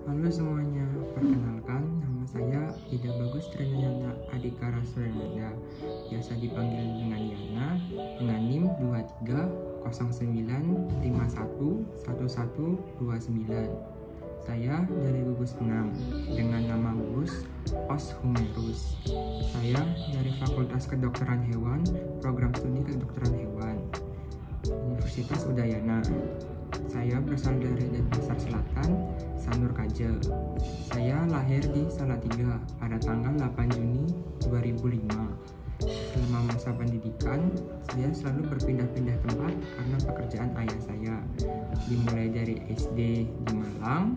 Halo semuanya, perkenalkan nama saya Ida Bagus Trinayana Adhika Raswenda, biasa dipanggil dengan Yana, dengan NIM 2309511129. Saya dari gugus 6 dengan nama gugus Os Humerus. Saya dari Fakultas Kedokteran Hewan, Program Studi Kedokteran Hewan, Universitas Udayana. Saya berasal dari Denpasar Selatan, Sanur Kaja. Saya lahir di Salatiga pada tanggal 8 Juni 2005. Selama masa pendidikan, saya selalu berpindah-pindah tempat karena pekerjaan ayah saya. Dimulai dari SD di Malang,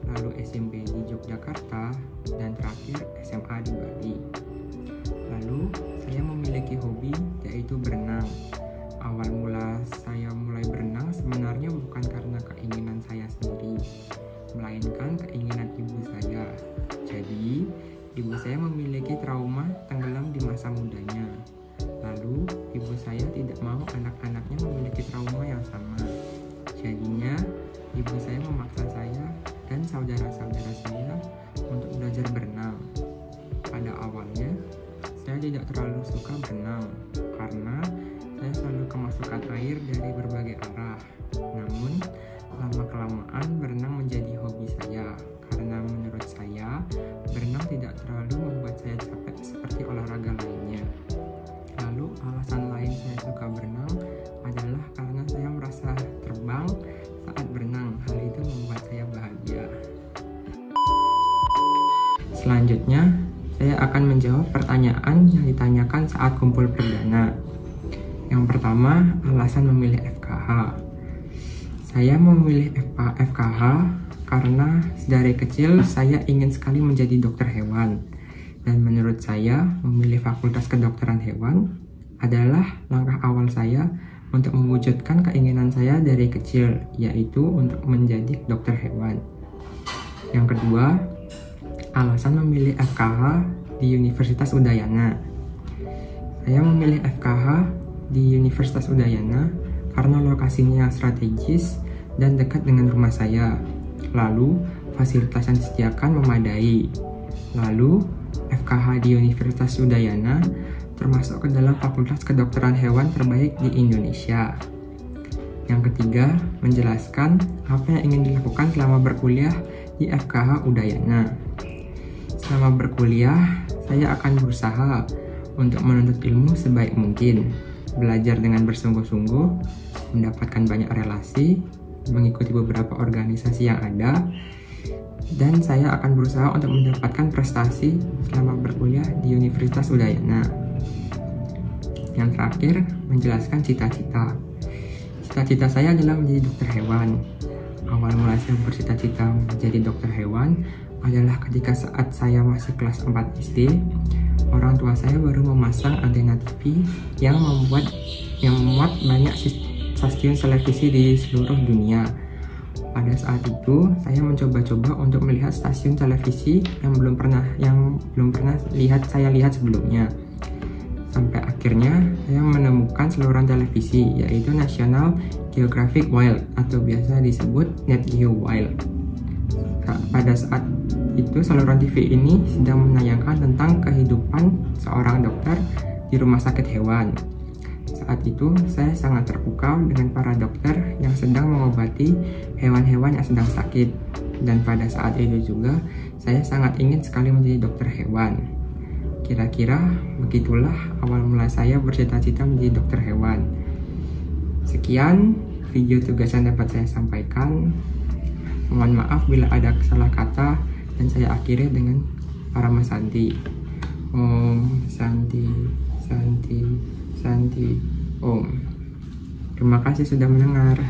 lalu SMP di Yogyakarta, dan terakhir SMA di Bali. Lalu, saya memiliki hobi yaitu berenang. Awal mula saya mulai berenang sebenarnya bukan karena keinginan saya sendiri, melainkan keinginan ibu saya. Jadi, ibu saya memiliki trauma tenggelam di masa mudanya. Lalu, ibu saya tidak mau anak-anaknya memiliki trauma yang sama. Jadinya, ibu saya memaksa saya dan saudara-saudara saya untuk belajar berenang. Pada awalnya, saya tidak terlalu suka berenang karena saya selalu kemasukan air dari berbagai arah. Namun, lama-kelamaan berenang menjadi hobi saya karena menurut saya, berenang tidak terlalu membuat saya capek seperti olahraga lainnya. Lalu, alasan lain saya suka berenang adalah karena saya merasa terbang saat berenang. Hal itu membuat saya bahagia. Selanjutnya, saya akan menjawab pertanyaan yang ditanyakan saat kumpul perdana. Yang pertama, alasan memilih FKH. Saya memilih FKH karena dari kecil saya ingin sekali menjadi dokter hewan. Dan menurut saya, memilih Fakultas Kedokteran Hewan adalah langkah awal saya untuk mewujudkan keinginan saya dari kecil, yaitu untuk menjadi dokter hewan. Yang kedua, alasan memilih FKH di Universitas Udayana. Saya memilih FKH di Universitas Udayana karena lokasinya strategis dan dekat dengan rumah saya. Lalu, fasilitas yang disediakan memadai. Lalu, FKH di Universitas Udayana termasuk ke dalam Fakultas Kedokteran Hewan terbaik di Indonesia. Yang ketiga, menjelaskan apa yang ingin dilakukan selama berkuliah di FKH Udayana. Selama berkuliah, saya akan berusaha untuk menuntut ilmu sebaik mungkin, belajar dengan bersungguh-sungguh, mendapatkan banyak relasi, mengikuti beberapa organisasi yang ada, dan saya akan berusaha untuk mendapatkan prestasi selama berkuliah di Universitas Udayana. Yang terakhir, menjelaskan cita-cita. Cita-cita saya adalah menjadi dokter hewan. Awal mula saya bercita-cita menjadi dokter hewan adalah ketika saat saya masih kelas 4 SD. Orang tua saya baru memasang antena TV yang memuat banyak stasiun televisi di seluruh dunia. Pada saat itu, saya mencoba-coba untuk melihat stasiun televisi yang belum pernah saya lihat sebelumnya. Sampai akhirnya saya menemukan saluran televisi, yaitu National Geographic Wild atau biasa disebut Nat Geo Wild. Pada saat itu saluran TV ini sedang menayangkan tentang kehidupan seorang dokter di rumah sakit hewan. Saat itu saya sangat terpukau dengan para dokter yang sedang mengobati hewan-hewan yang sedang sakit. Dan pada saat itu juga saya sangat ingin sekali menjadi dokter hewan. Kira-kira begitulah awal mula saya bercita-cita menjadi dokter hewan. Sekian video tugas yang dapat saya sampaikan. Mohon maaf bila ada salah kata, dan saya akhiri dengan Parama Santi. Om Santi, Santi, Santi, Om. Terima kasih sudah mendengar.